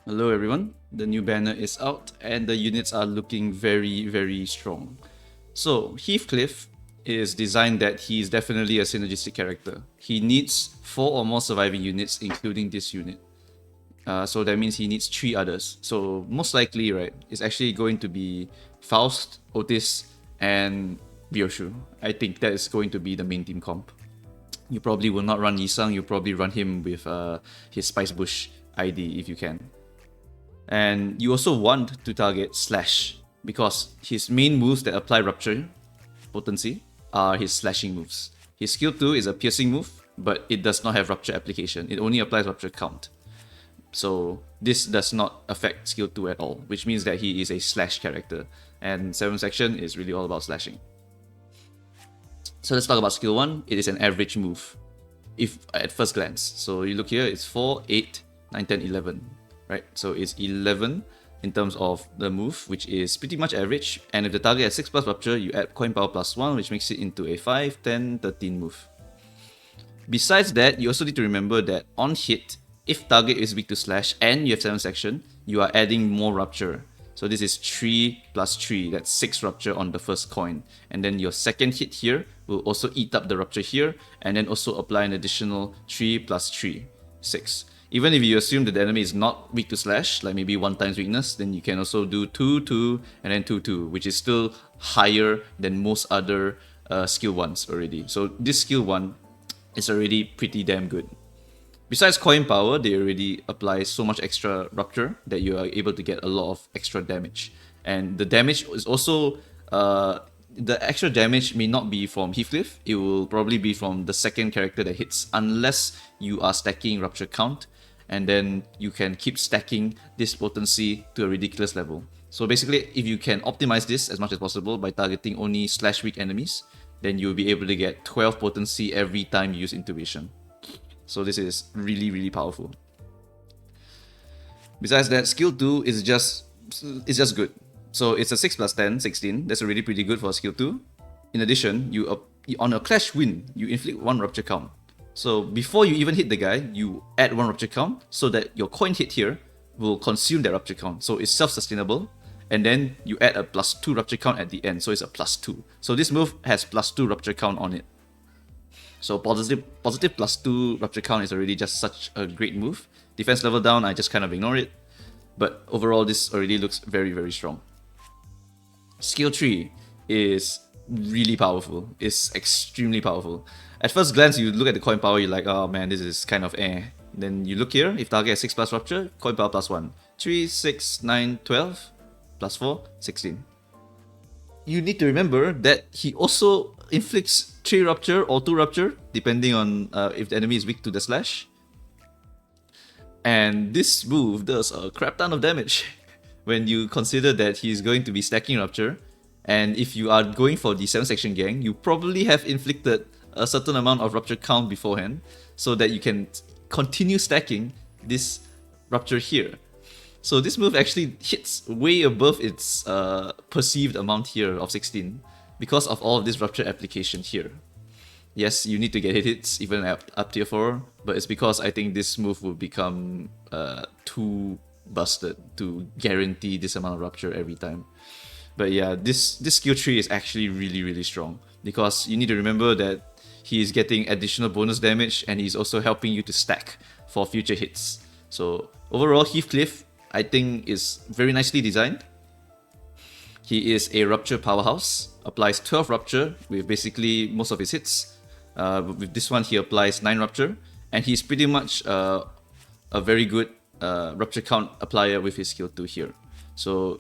Hello everyone, the new banner is out and the units are looking very strong. So Heathcliff is designed that he is definitely a synergistic character. He needs 4 or more surviving units including this unit. So that means he needs 3 others. So most likely, right, it's actually going to be Faust, Otis, and Ryoshu. I think that is going to be the main team comp. You probably will not run Yisang, you probably run him with his Spice Bush ID if you can. And you also want to target Slash, because his main moves that apply Rupture potency are his slashing moves. His skill 2 is a piercing move, but it does not have Rupture application. It only applies Rupture count. So this does not affect skill 2 at all, which means that he is a slash character. And 7th section is really all about slashing. So let's talk about skill 1. It is an average move, if at first glance. So you look here, it's 4, 8, 9, 10, 11. Right, so it's 11 in terms of the move, which is pretty much average. And if the target has 6 plus Rupture, you add coin power plus 1, which makes it into a 5, 10, 13 move. Besides that, you also need to remember that on hit, if target is weak to slash and you have 7th section, you are adding more Rupture. So this is 3 plus 3, that's 6 Rupture on the first coin. And then your second hit here will also eat up the Rupture here, and then also apply an additional 3 plus 3, 6. Even if you assume that the enemy is not weak to slash, like maybe 1 times weakness, then you can also do 2, 2, and then 2, 2, which is still higher than most other skill 1s already. So this skill 1 is already pretty damn good. Besides coin power, they already apply so much extra Rupture that you are able to get a lot of extra damage. And the damage is also... the extra damage may not be from Heathcliff, it will probably be from the second character that hits, unless you are stacking Rupture count, and then you can keep stacking this potency to a ridiculous level. So basically, if you can optimize this as much as possible by targeting only slash weak enemies, then you'll be able to get 12 potency every time you use Intuition. So this is really powerful. Besides that, skill 2 is just good. So it's a 6 plus 10, 16. That's already pretty good for skill 2. In addition, on a clash win, you inflict 1 Rupture count. So before you even hit the guy, you add 1 Rupture count so that your coin hit here will consume that Rupture count. So it's self-sustainable. And then you add a plus 2 Rupture count at the end, so it's a plus 2. So this move has plus 2 Rupture count on it. So positive plus 2 Rupture count is already just such a great move. Defense level down, I just kind of ignore it. But overall, this already looks very strong. Skill 3 is really powerful. It's extremely powerful. At first glance, you look at the coin power, you're like, oh man, this is kind of eh. Then you look here, if target has 6 plus Rupture, coin power plus 1. 3, 6, 9, 12, plus 4, 16. You need to remember that he also inflicts 3 Rupture or 2 Rupture, depending on if the enemy is weak to the slash. And this move does a crap ton of damage when you consider that he's going to be stacking Rupture. And if you are going for the 7th section gang, you probably have inflicted a certain amount of Rupture count beforehand, so that you can continue stacking this Rupture here. So this move actually hits way above its perceived amount here of 16 because of all of this Rupture application here. Yes, you need to get hits even up tier 4, but it's because I think this move will become too busted to guarantee this amount of Rupture every time. But yeah, this skill tree is actually really strong, because you need to remember that he is getting additional bonus damage and he's also helping you to stack for future hits. So overall, Heathcliff, I think, is very nicely designed. He is a Rupture powerhouse, applies 12 Rupture with basically most of his hits. With this one, he applies 9 Rupture, and he's pretty much a very good Rupture count applier with his skill 2 here. So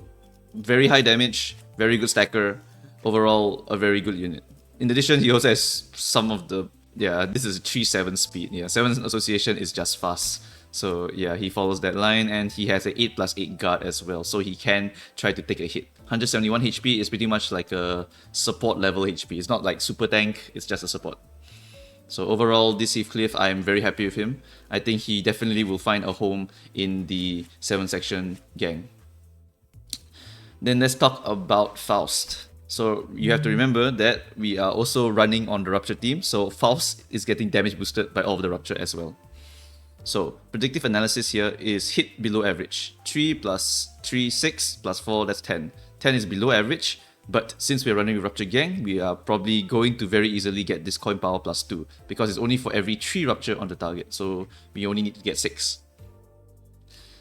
very high damage, very good stacker, overall a very good unit. In addition, he also has some of the... yeah, this is 3-7 speed. Yeah, 7 association is just fast. So yeah, he follows that line, and he has an 8 plus 8 guard as well, so he can try to take a hit. 171 HP is pretty much like a support level HP. It's not like super tank, it's just a support. So overall, this Heathcliff, I'm very happy with him. I think he definitely will find a home in the 7th section gang. Then let's talk about Faust. So you have to remember that we are also running on the Rupture team, so Faust is getting damage boosted by all of the Rupture as well. So predictive analysis here is hit below average, 3 plus 3, 6 plus 4, that's 10. 10 is below average, but since we're running with Rupture Gang, we are probably going to very easily get this coin power plus 2, because it's only for every 3 Rupture on the target, so we only need to get 6.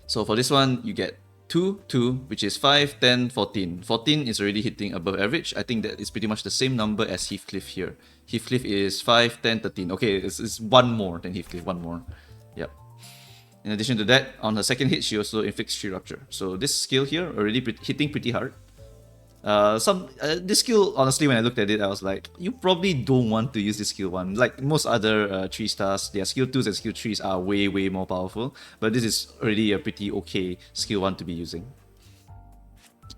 So for this one, you get 2, 2, which is 5, 10, 14. 14 is already hitting above average. I think that is pretty much the same number as Heathcliff here. Heathcliff is 5, 10, 13. Okay, it's one more than Heathcliff, one more. Yep. In addition to that, on her second hit, she also inflicts 3 Rupture. So this skill here already hitting pretty hard. This skill, honestly, when I looked at it, I was like, you probably don't want to use this skill 1. Like most other 3 stars, their skill 2s and skill 3s are way more powerful, but this is already a pretty okay skill 1 to be using.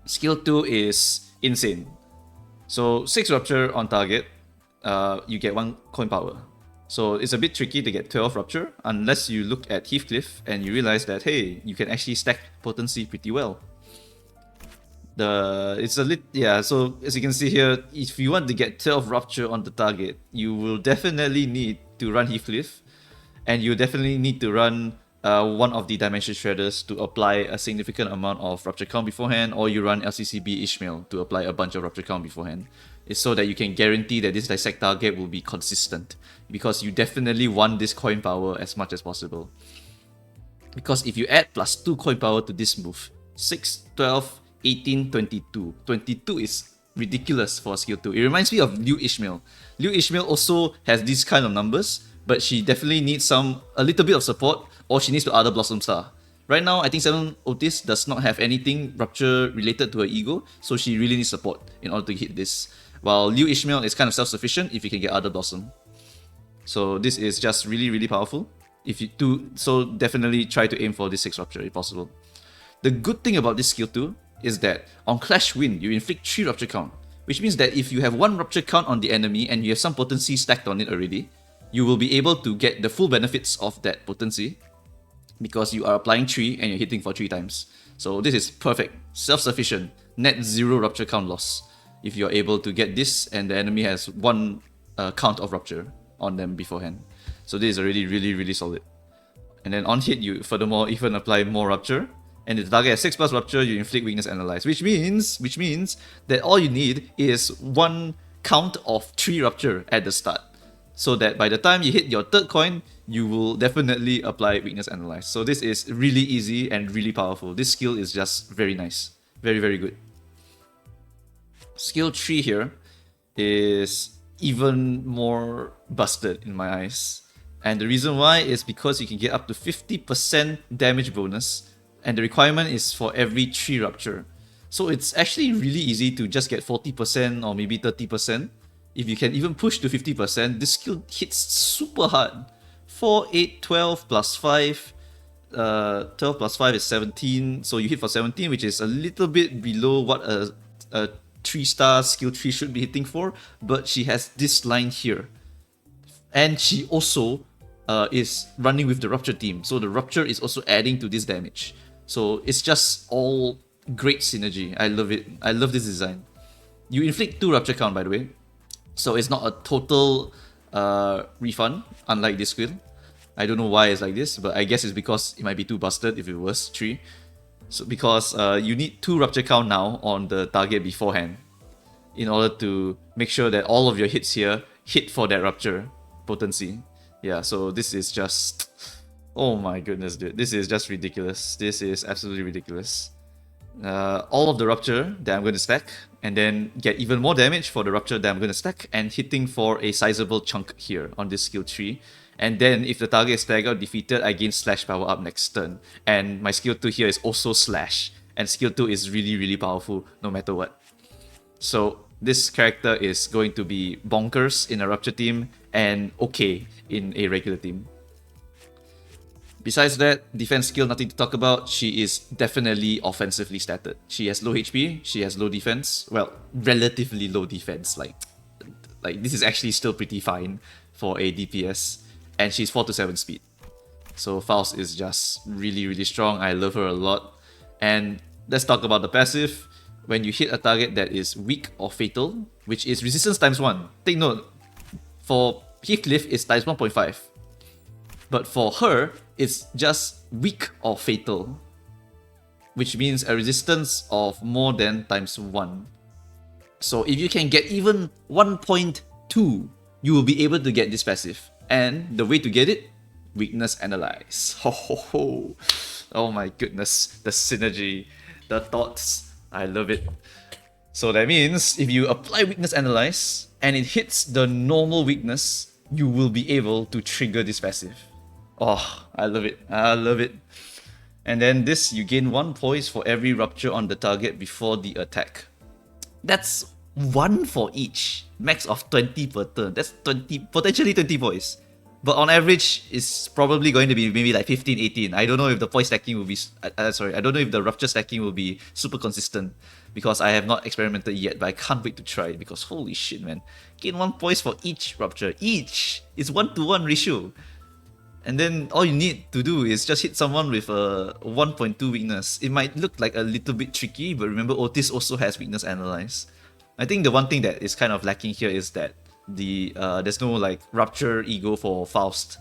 Skill 2 is insane. So 6 Rupture on target, you get 1 coin power. So it's a bit tricky to get 12 Rupture unless you look at Heathcliff and you realize that, hey, you can actually stack potency pretty well. So as you can see here, if you want to get 12 Rupture on the target, you will definitely need to run Heathcliff, and you definitely need to run one of the Dimension Shredders to apply a significant amount of Rupture count beforehand, or you run LCCB Ishmael to apply a bunch of Rupture count beforehand. It's so that you can guarantee that this dissect target will be consistent, because you definitely want this coin power as much as possible. Because if you add plus 2 coin power to this move, 6, 12, 18, 22. 22 is ridiculous for skill 2. It reminds me of Liu Ishmael. Liu Ishmael also has these kind of numbers, but she definitely needs a little bit of support, or she needs to Other Blossom Star. Right now, I think 7 Otis does not have anything Rupture related to her ego, so she really needs support in order to hit this. While Liu Ishmael is kind of self-sufficient if you can get Other Blossom. So this is just really powerful. So definitely try to aim for this 6 Rupture if possible. The good thing about this skill 2 is that on Clash Win, you inflict 3 Rupture count, which means that if you have 1 Rupture count on the enemy and you have some potency stacked on it already, you will be able to get the full benefits of that potency, because you are applying 3 and you're hitting for 3 times. So this is perfect, self-sufficient, net 0 Rupture count loss if you're able to get this and the enemy has 1 count of Rupture on them beforehand. So this is already really solid. And then on hit, you furthermore even apply more Rupture, and if the target has 6 plus Rupture, you inflict Weakness Analyze, which means that all you need is 1 count of 3 Rupture at the start, so that by the time you hit your 3rd coin, you will definitely apply Weakness Analyze. So this is really easy and really powerful. This skill is just very nice. Very good. Skill 3 here is even more busted in my eyes. And the reason why is because you can get up to 50% damage bonus, and the requirement is for every 3 Rupture. So it's actually really easy to just get 40% or maybe 30%. If you can even push to 50%, this skill hits super hard. 4, 8, 12 plus 5. 12 plus 5 is 17. So you hit for 17, which is a little bit below what a 3-star skill 3 should be hitting for. But she has this line here. And she also is running with the Rupture team. So the Rupture is also adding to this damage. So it's just all great synergy. I love it. I love this design. You inflict 2 Rupture count, by the way. So it's not a total refund, unlike this skill. I don't know why it's like this, but I guess it's because it might be too busted if it was 3. So because you need 2 Rupture count now on the target beforehand, in order to make sure that all of your hits here hit for that Rupture potency. Yeah, so this is just... oh my goodness, dude. This is just ridiculous. This is absolutely ridiculous. All of the Rupture that I'm going to stack, and then get even more damage for the Rupture that I'm going to stack, and hitting for a sizable chunk here on this skill 3. And then if the target is staggered or defeated, I gain Slash power up next turn. And my skill 2 here is also Slash. And skill 2 is really powerful no matter what. So this character is going to be bonkers in a Rupture team and okay in a regular team. Besides that, defense skill, nothing to talk about. She is definitely offensively statted. She has low HP, she has low defense. Well, relatively low defense. Like this is actually still pretty fine for a DPS. And she's 4 to 7 speed. So Faust is just really strong. I love her a lot. And let's talk about the passive. When you hit a target that is weak or fatal, which is resistance times 1. Take note, for Heathcliff it's times 1.5. But for her, it's just weak or fatal. which means a resistance of more than times 1. So if you can get even 1.2, you will be able to get this passive. And the way to get it, weakness analyze. Ho ho ho. Oh my goodness, the synergy, the thoughts, I love it. So that means if you apply weakness analyze and it hits the normal weakness, you will be able to trigger this passive. Oh, I love it. I love it. And then this, you gain 1 poise for every rupture on the target before the attack. That's 1 for each. Max of 20 per turn. That's 20, potentially 20 poise. But on average, it's probably going to be maybe like 15, 18. I don't know if the poise stacking will be... sorry, I don't know if the rupture stacking will be super consistent. Because I have not experimented yet, but I can't wait to try it. Because holy shit, man. Gain 1 poise for each rupture. Each! It's 1-to-1 ratio. And then all you need to do is just hit someone with a 1.2 weakness. It might look like a little bit tricky, but remember Otis also has weakness analyze. I think the one thing that is kind of lacking here is that there's no like rupture ego for Faust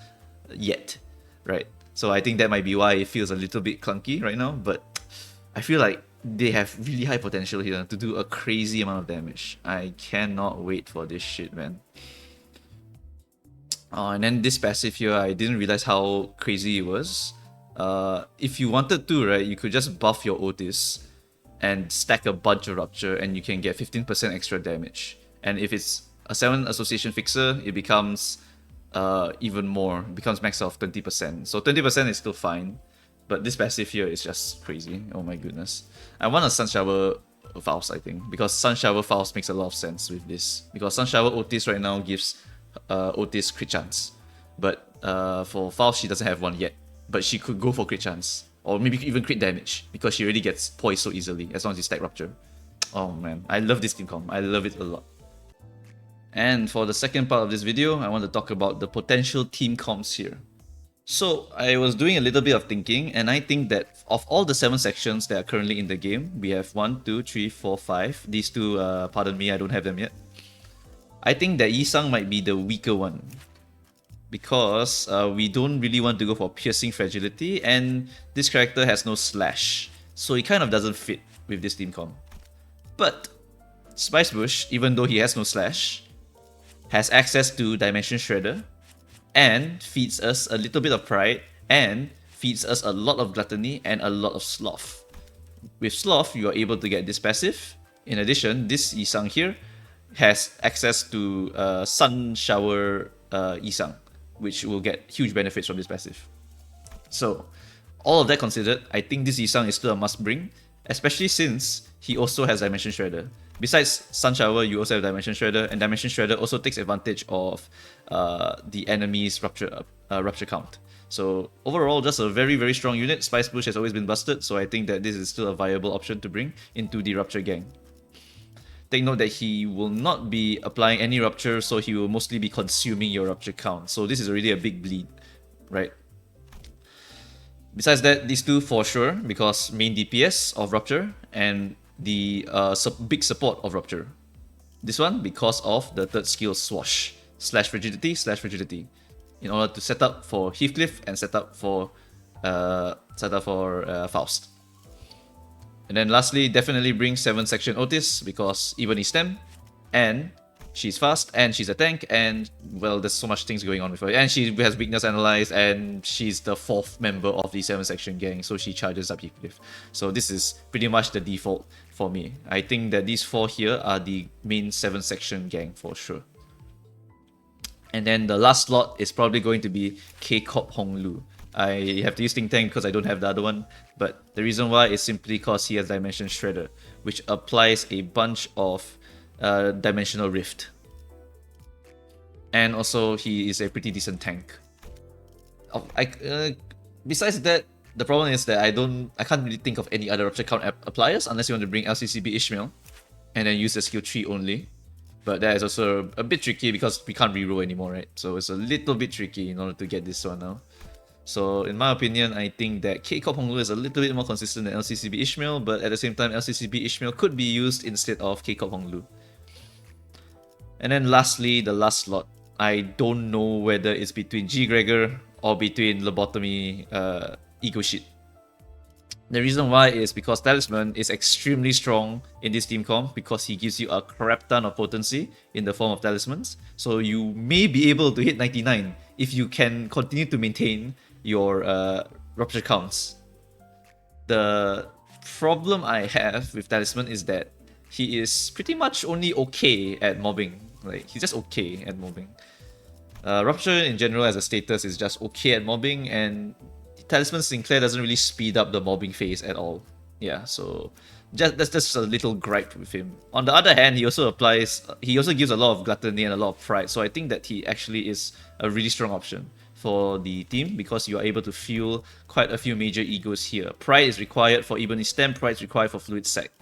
yet, right? So I think that might be why it feels a little bit clunky right now, but I feel like they have really high potential here to do a crazy amount of damage. I cannot wait for this shit, man. And then this passive here, I didn't realize how crazy it was. If you wanted to, right, you could just buff your Otis and stack a bunch of Rupture and you can get 15% extra damage. And if it's a 7 association fixer, it becomes even more. It becomes max of 20%. So 20% is still fine. But this passive here is just crazy. Oh my goodness. I want a Sun Shower Faust, I think. Because Sun Shower Faust makes a lot of sense with this. Because Sun Shower Otis right now gives Otis crit chance. But for Faust, she doesn't have one yet. But she could go for crit chance. Or maybe even crit damage. Because she already gets poised so easily. As long as you stack Rupture. Oh man. I love this team comp. I love it a lot. And for the second part of this video, I want to talk about the potential team comps here. So I was doing a little bit of thinking, and I think that of all the 7 sections that are currently in the game, we have 1, 2, 3, 4, 5. These two, pardon me, I don't have them yet. I think that Yi-Sang might be the weaker one. Because we don't really want to go for piercing fragility, and this character has no slash. So it kind of doesn't fit with this team comp. But Spice Bush, even though he has no slash, has access to Dimension Shredder, and feeds us a little bit of pride, and feeds us a lot of gluttony and a lot of sloth. With sloth, you are able to get this passive. In addition, this Yi-Sang here has access to Sun Shower Yi-Sang, which will get huge benefits from this passive. So, all of that considered, I think this Yi-Sang is still a must bring, especially since he also has Dimension Shredder. Besides Sun Shower, you also have Dimension Shredder, and Dimension Shredder also takes advantage of the enemy's Rupture count. So overall, just a very, very strong unit. Spice Bush has always been busted, so I think that this is still a viable option to bring into the Rupture gang. Take note that he will not be applying any Rupture, so he will mostly be consuming your Rupture count. So this is already a big bleed, right? Besides that, these two for sure, because main DPS of Rupture and the big support of Rupture. This one because of the third skill Swash / Rigidity in order to set up for Heathcliff and set up for Faust. And then lastly, definitely bring 7 section Otis because even is STEM and she's fast and she's a tank and well, there's so much things going on with her. And she has weakness analyzed and she's the 4th member of the 7 section gang, so she charges up Heathcliff. So this is pretty much the default for me. I think that these 4 here are the main 7 section gang for sure. And then the last slot is probably going to be K-Corp Honglu. I have to use Think Tank because I don't have the other one, but the reason why is simply because he has Dimension Shredder, which applies a bunch of Dimensional Rift. And also, he is a pretty decent tank. Besides that, the problem is that I can't really think of any other Rupture count appliers unless you want to bring LCCB Ishmael and then use the skill tree only. But that is also a bit tricky because we can't reroll anymore, right? So it's a little bit tricky in order to get this one now. So in my opinion, I think that K-Corp Honglu is a little bit more consistent than LCCB Ishmael, but at the same time, LCCB Ishmael could be used instead of K-Corp Honglu. And then lastly, the last slot. I don't know whether it's between G. Gregor or between Lobotomy Ego Shit. The reason why is because Talisman is extremely strong in this team comp because he gives you a crap ton of potency in the form of talismans. So you may be able to hit 99 if you can continue to maintain your rupture counts. The problem I have with Talisman is that he is pretty much only okay at mobbing. Like, he's just okay at mobbing. Rupture in general as a status is just okay at mobbing, and Talisman Sinclair doesn't really speed up the mobbing phase at all. Yeah, so that's just a little gripe with him. On the other hand, he also gives a lot of gluttony and a lot of pride. So I think that he actually is a really strong option for the team because you are able to fuel quite a few major egos here. Pride is required for Ebony Stem, pride is required for Fluid Sac.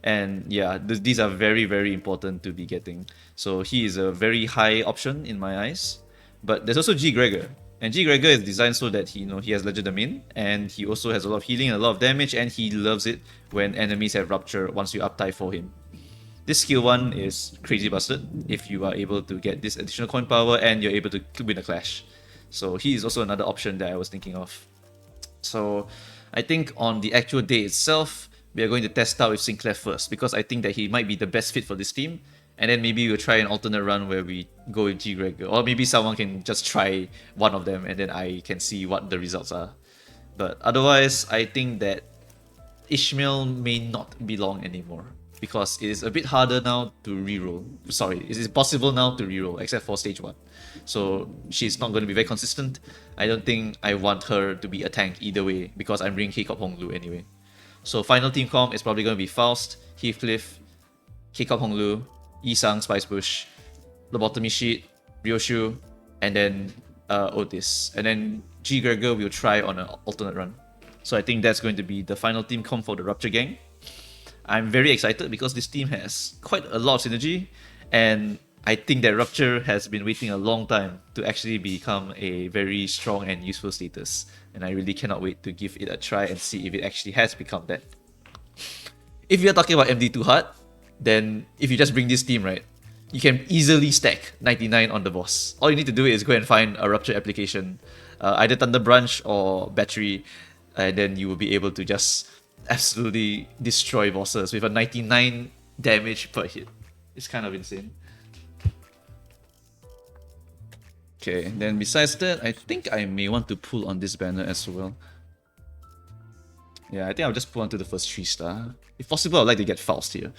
And yeah, these are very, very important to be getting. So he is a very high option in my eyes. But there's also G. Gregor. And G. Gregor is designed so that he has Legend Domain, and he also has a lot of healing and a lot of damage, and he loves it when enemies have Rupture once you uptie for him. This skill 1 is crazy busted if you are able to get this additional coin power and you're able to win a clash. So he is also another option that I was thinking of. So I think on the actual day itself, we are going to test out with Sinclair first because I think that he might be the best fit for this team. And then maybe we'll try an alternate run where we go with G. Gregor. Or maybe someone can just try one of them and then I can see what the results are. But otherwise, I think that Ishmael may not belong anymore because it is a bit harder now to reroll. Sorry, it is possible now to reroll except for stage 1. So she's not going to be very consistent. I don't think I want her to be a tank either way because I'm bringing K-Cop Honglu anyway. So final team comp is probably going to be Faust, Heathcliff, K-Cop Honglu, Isang, Spice Bush, Lobotomy Sheet, Ryoshu, and then Otis. And then G. Gregor will try on an alternate run. So I think that's going to be the final team comp for the Rupture gang. I'm very excited because this team has quite a lot of synergy, and I think that Rupture has been waiting a long time to actually become a very strong and useful status. And I really cannot wait to give it a try and see if it actually has become that. If you're talking about MD2 hard, then if you just bring this team, right, you can easily stack 99 on the boss. All you need to do is go and find a Rupture application, either Thunder Branch or Battery, and then you will be able to just absolutely destroy bosses with a 99 damage per hit. It's kind of insane. Okay, then besides that, I think I may want to pull on this banner as well. Yeah, I think I'll just pull onto the first 3-star. If possible, I'd like to get Faust here.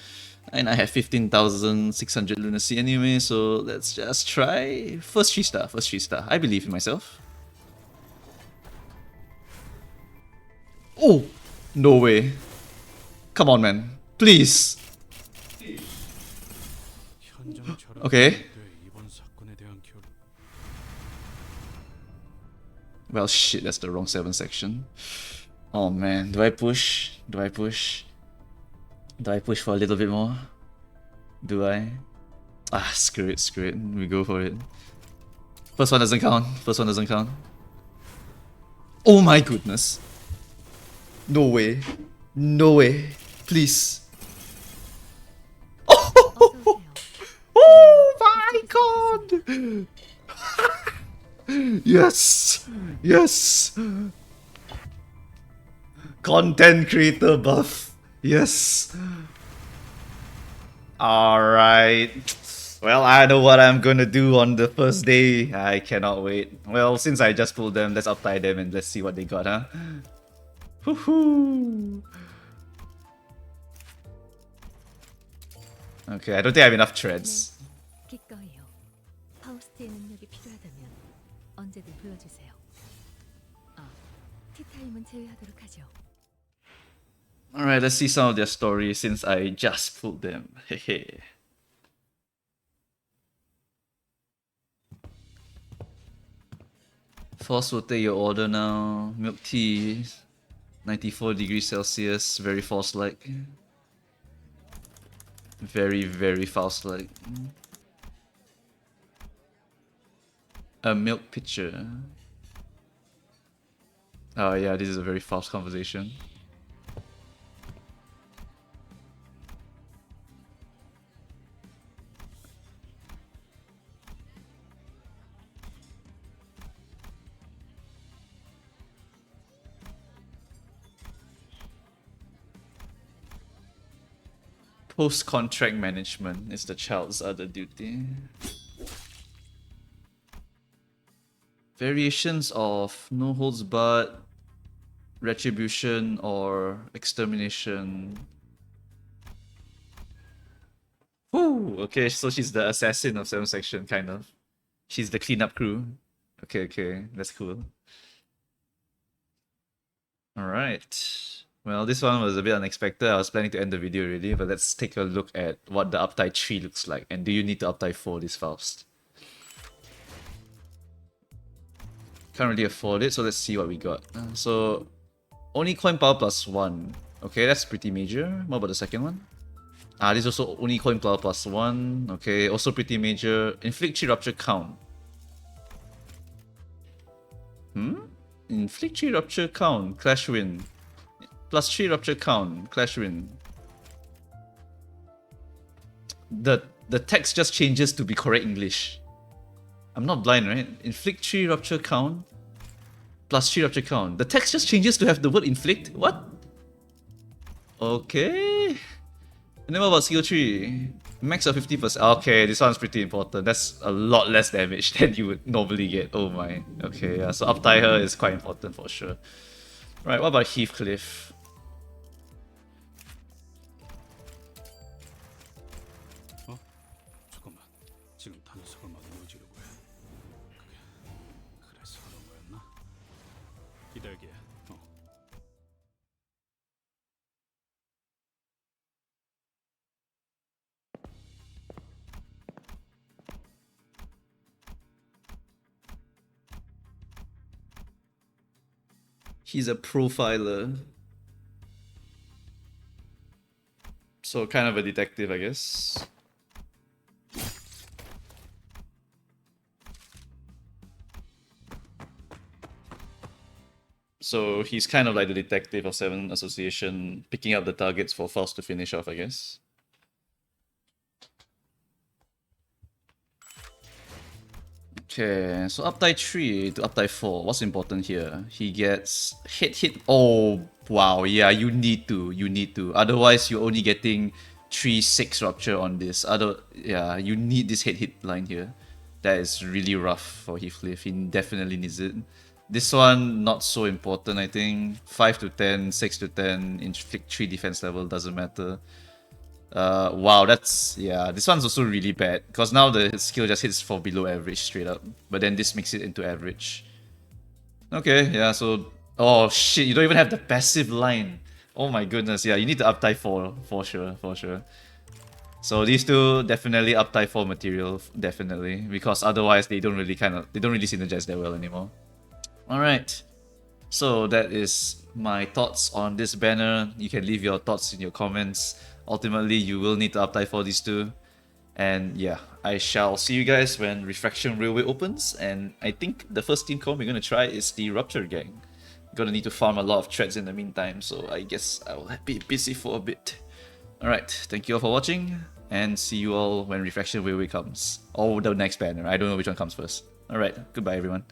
And I have 15,600 lunacy anyway, so let's just try first 3-star, first 3-star. I believe in myself. Oh! No way. Come on, man. Please. Okay. Well, shit, that's the wrong 7 section. Oh man, do I push? Do I push? Do I push for a little bit more? Do I? Ah, screw it, screw it. We go for it. First one doesn't count. First one doesn't count. Oh my goodness. No way. No way. Please. Oh, oh my god! Yes! Yes! Content creator buff. Yes. Alright. Well, I know what I'm gonna do on the first day. I cannot wait. Well, since I just pulled them, let's uptie them and let's see what they got, huh? Woohoo! Okay, I don't think I have enough treads. 기꺼이요. 파우스트의 능력이 필요하다면 언제든 불러주세요. 티타임은 제외하도록 하죠. Alright, let's see some of their stories since I just pulled them. Hehe. Faust will take your order now. Milk tea, 94 degrees Celsius, very Faust-like. Very, very Faust-like. A milk pitcher. Oh yeah, this is a very Faust conversation. Post-contract management is the child's other duty. Variations of no holds barred, retribution, or extermination. Whew, okay, so she's the assassin of 7th section, kind of. She's the cleanup crew. Okay, that's cool. Alright. Well, this one was a bit unexpected. I was planning to end the video already, but let's take a look at what the uptie 3 looks like. And do you need to uptie 4 this Faust? Can't really afford it, so let's see what we got. So, only coin power +1. Okay, that's pretty major. What about the second one? This is also only coin power +1. Okay, also pretty major. Inflict 3 rupture count. Inflict 3 rupture count, clash win. +3 rupture count, clash win. The text just changes to be correct English. I'm not blind, right? Inflict 3 rupture count, +3 rupture count. The text just changes to have the word inflict? What? Okay. And then what about skill 3? Max of 50%. Okay, this one's pretty important. That's a lot less damage than you would normally get. Oh my. Okay, yeah, so uptie her is quite important for sure. Right, what about Heathcliff? 잠깐만. 지금 단서가 만들어지려고 해. 그래서 그런 거였나? 기다리게. He's a profiler. So kind of a detective, I guess. So he's kind of like the detective of 7 Association, picking up the targets for Faust to finish off, I guess. Okay, so uptie 3 to uptie 4. What's important here? He gets hit. Oh, wow, yeah, you need to. Otherwise, you're only getting 3-6 rupture on this. Yeah, you need this hit line here. That is really rough for Heathcliff. He definitely needs it. This one, not so important, I think. 5 to 10, 6 to 10, inflict 3 defense level, doesn't matter. Wow, yeah, this one's also really bad, because now the skill just hits for below average straight up, but then this makes it into average. Okay, yeah, so, oh shit, you don't even have the passive line. Oh my goodness, yeah, you need to uptie 4, for sure. So these two, definitely uptie 4 material, definitely, because otherwise they don't really synergize that well anymore. Alright, so that is my thoughts on this banner. You can leave your thoughts in your comments. Ultimately, you will need to uptie for these two. And yeah, I shall see you guys when Refraction Railway opens. And I think the first team comp we're going to try is the Rupture gang. Gonna need to farm a lot of threads in the meantime, so I guess I will be busy for a bit. Alright, thank you all for watching, and see you all when Refraction Railway comes. Or the next banner, I don't know which one comes first. Alright, goodbye everyone.